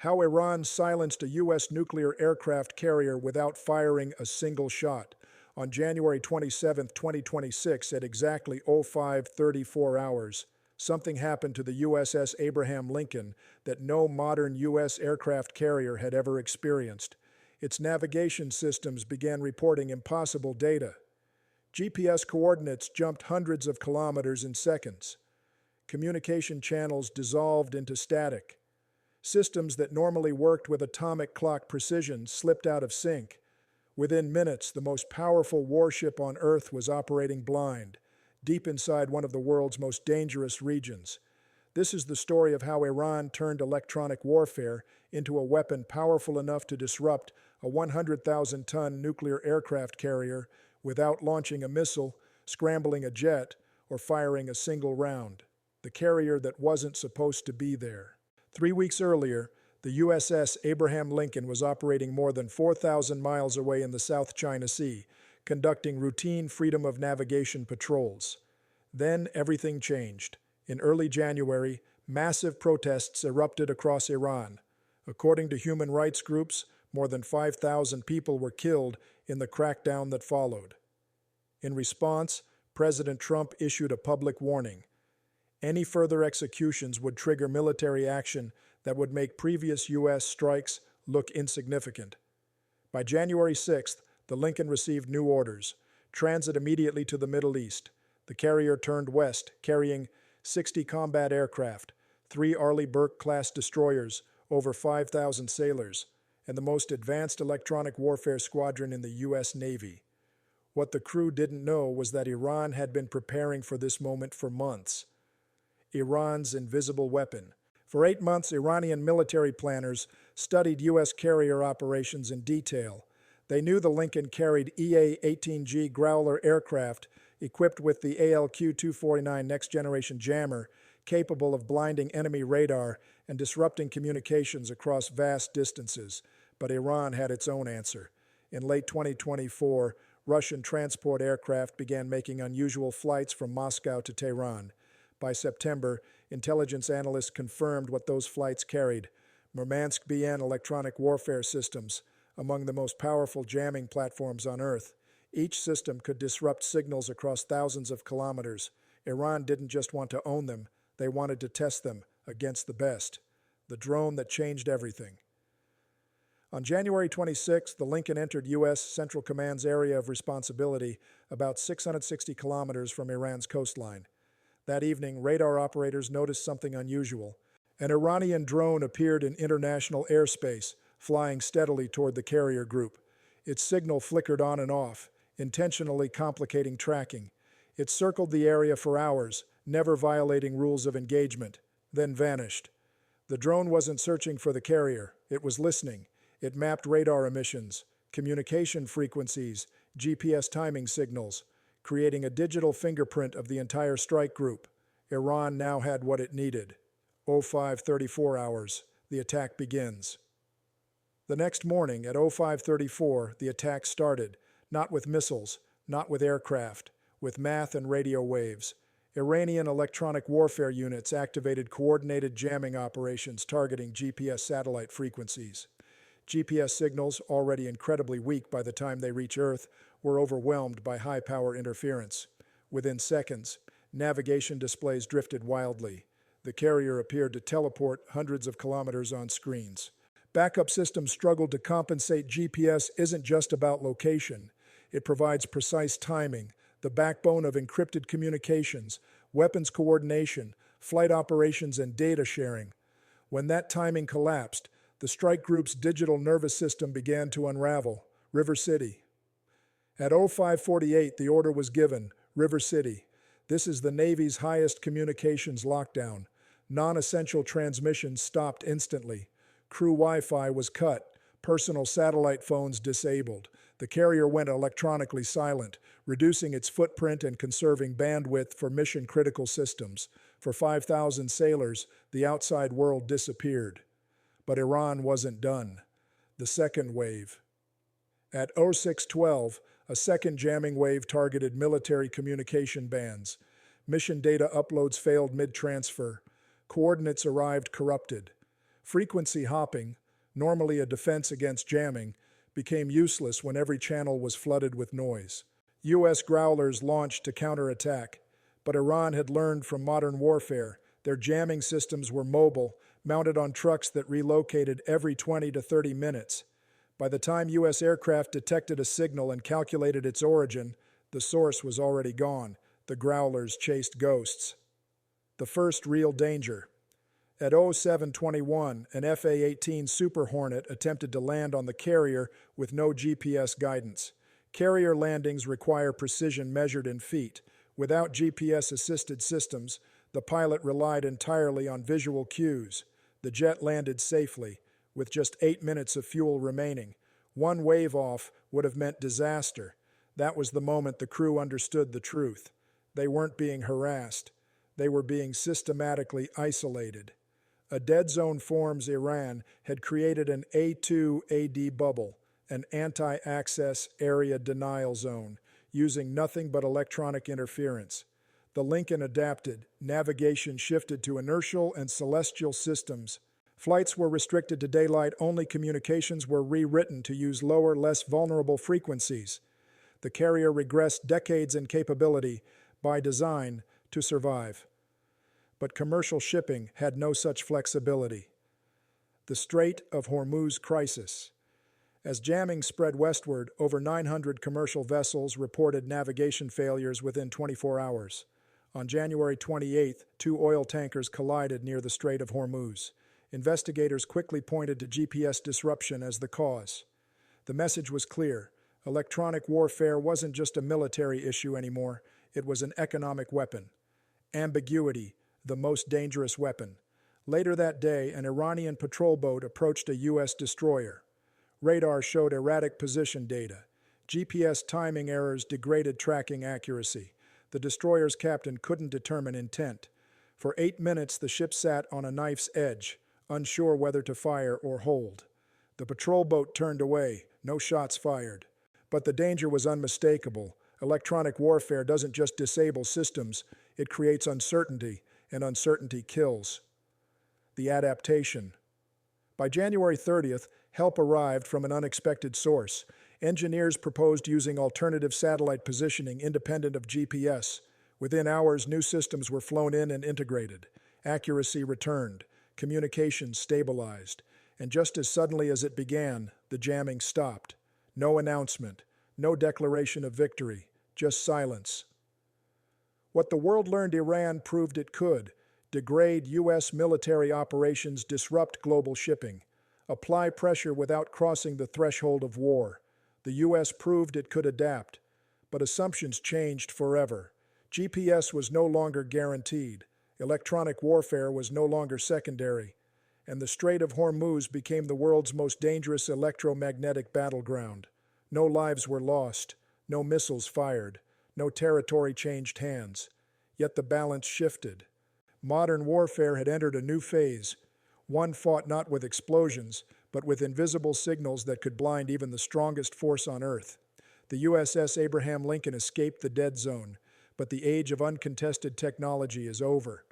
How Iran silenced a U.S. nuclear aircraft carrier without firing a single shot. On January 27, 2026, at exactly 05:34 hours, something happened to the USS Abraham Lincoln that no modern U.S. aircraft carrier had ever experienced. Its navigation systems began reporting impossible data. GPS coordinates jumped hundreds of kilometers in seconds. Communication channels dissolved into static. Systems that normally worked with atomic clock precision slipped out of sync. Within minutes, the most powerful warship on Earth was operating blind, deep inside one of the world's most dangerous regions. This is the story of how Iran turned electronic warfare into a weapon powerful enough to disrupt a 100,000-ton nuclear aircraft carrier without launching a missile, scrambling a jet, or firing a single round. The carrier that wasn't supposed to be there. 3 weeks earlier, the USS Abraham Lincoln was operating more than 4,000 miles away in the South China Sea, conducting routine freedom of navigation patrols. Then everything changed. In early January, massive protests erupted across Iran. According to human rights groups, more than 5,000 people were killed in the crackdown that followed. In response, President Trump issued a public warning. Any further executions would trigger military action that would make previous U.S. strikes look insignificant. By January 6th, the Lincoln received new orders: transit immediately to the Middle East. The carrier turned west, carrying 60 combat aircraft, 3 Arleigh Burke-class destroyers, over 5,000 sailors, and the most advanced electronic warfare squadron in the U.S. Navy. What the crew didn't know was that Iran had been preparing for this moment for months. Iran's invisible weapon. For 8 months, Iranian military planners studied U.S. carrier operations in detail. They knew the Lincoln carried EA-18G Growler aircraft equipped with the ALQ-249 next-generation jammer, capable of blinding enemy radar and disrupting communications across vast distances. But Iran had its own answer. In late 2024, Russian transport aircraft began making unusual flights from Moscow to Tehran. By September, intelligence analysts confirmed what those flights carried: Murmansk BN electronic warfare systems, among the most powerful jamming platforms on Earth. Each system could disrupt signals across thousands of kilometers. Iran didn't just want to own them, they wanted to test them against the best. The drone that changed everything. On January 26, the Lincoln entered U.S. Central Command's area of responsibility, about 660 kilometers from Iran's coastline. That evening, radar operators noticed something unusual. An Iranian drone appeared in international airspace, flying steadily toward the carrier group. Its signal flickered on and off, intentionally complicating tracking. It circled the area for hours, never violating rules of engagement, then vanished. The drone wasn't searching for the carrier, it was listening. It mapped radar emissions, communication frequencies, GPS timing signals, creating a digital fingerprint of the entire strike group. Iran now had what it needed. 05:34 hours, the attack begins. The next morning, at 05:34, the attack started, not with missiles, not with aircraft, with math and radio waves. Iranian electronic warfare units activated coordinated jamming operations targeting GPS satellite frequencies. GPS signals, already incredibly weak by the time they reach Earth, were overwhelmed by high-power interference. Within seconds, navigation displays drifted wildly. The carrier appeared to teleport hundreds of kilometers on screens. Backup systems struggled to compensate. GPS isn't just about location. It provides precise timing, the backbone of encrypted communications, weapons coordination, flight operations, and data sharing. When that timing collapsed, the strike group's digital nervous system began to unravel. River City. At 05:48, the order was given: River City. This is the Navy's highest communications lockdown. Non-essential transmissions stopped instantly. Crew Wi-Fi was cut. Personal satellite phones disabled. The carrier went electronically silent, reducing its footprint and conserving bandwidth for mission-critical systems. For 5,000 sailors, the outside world disappeared. But Iran wasn't done. The second wave. At 06:12, a second jamming wave targeted military communication bands. Mission data uploads failed mid-transfer. Coordinates arrived corrupted. Frequency hopping, normally a defense against jamming, became useless when every channel was flooded with noise. U.S. Growlers launched to counterattack, but Iran had learned from modern warfare. Their jamming systems were mobile, mounted on trucks that relocated every 20 to 30 minutes. By the time U.S. aircraft detected a signal and calculated its origin, the source was already gone. The Growlers chased ghosts. The first real danger. At 0721, an FA-18 Super Hornet attempted to land on the carrier with no GPS guidance. Carrier landings require precision measured in feet. Without GPS-assisted systems, the pilot relied entirely on visual cues. The jet landed safely, with just 8 minutes of fuel remaining. One wave off would have meant disaster. That was the moment the crew understood the truth. They weren't being harassed. They were being systematically isolated. A dead zone forms. Iran had created an A2AD bubble, an anti-access area denial zone, using nothing but electronic interference. The Lincoln adapted. Navigation shifted to inertial and celestial systems. Flights were restricted to daylight-only. Communications were rewritten to use lower, less vulnerable frequencies. The carrier regressed decades in capability, by design, to survive. But commercial shipping had no such flexibility. The Strait of Hormuz crisis. As jamming spread westward, over 900 commercial vessels reported navigation failures within 24 hours. On January 28th, 2 oil tankers collided near the Strait of Hormuz. Investigators quickly pointed to GPS disruption as the cause. The message was clear. Electronic warfare wasn't just a military issue anymore. It was an economic weapon. Ambiguity, the most dangerous weapon. Later that day, an Iranian patrol boat approached a U.S. destroyer. Radar showed erratic position data. GPS timing errors degraded tracking accuracy. The destroyer's captain couldn't determine intent. For 8 minutes, the ship sat on a knife's edge, unsure whether to fire or hold. The patrol boat turned away, no shots fired. But the danger was unmistakable. Electronic warfare doesn't just disable systems, it creates uncertainty, and uncertainty kills. The adaptation. By January 30th, help arrived from an unexpected source. Engineers proposed using alternative satellite positioning independent of GPS. Within hours, new systems were flown in and integrated. Accuracy returned. Communications stabilized. And just as suddenly as it began, the jamming stopped. No announcement. No declaration of victory. Just silence. What the world learned Iran proved it could. Degrade U.S. military operations, disrupt global shipping. Apply pressure without crossing the threshold of war. The U.S. proved it could adapt. But assumptions changed forever. GPS was no longer guaranteed. Electronic warfare was no longer secondary. And the Strait of Hormuz became the world's most dangerous electromagnetic battleground. No lives were lost. No missiles fired. No territory changed hands. Yet the balance shifted. Modern warfare had entered a new phase. One fought not with explosions, but with invisible signals that could blind even the strongest force on Earth. The USS Abraham Lincoln escaped the dead zone, but the age of uncontested technology is over.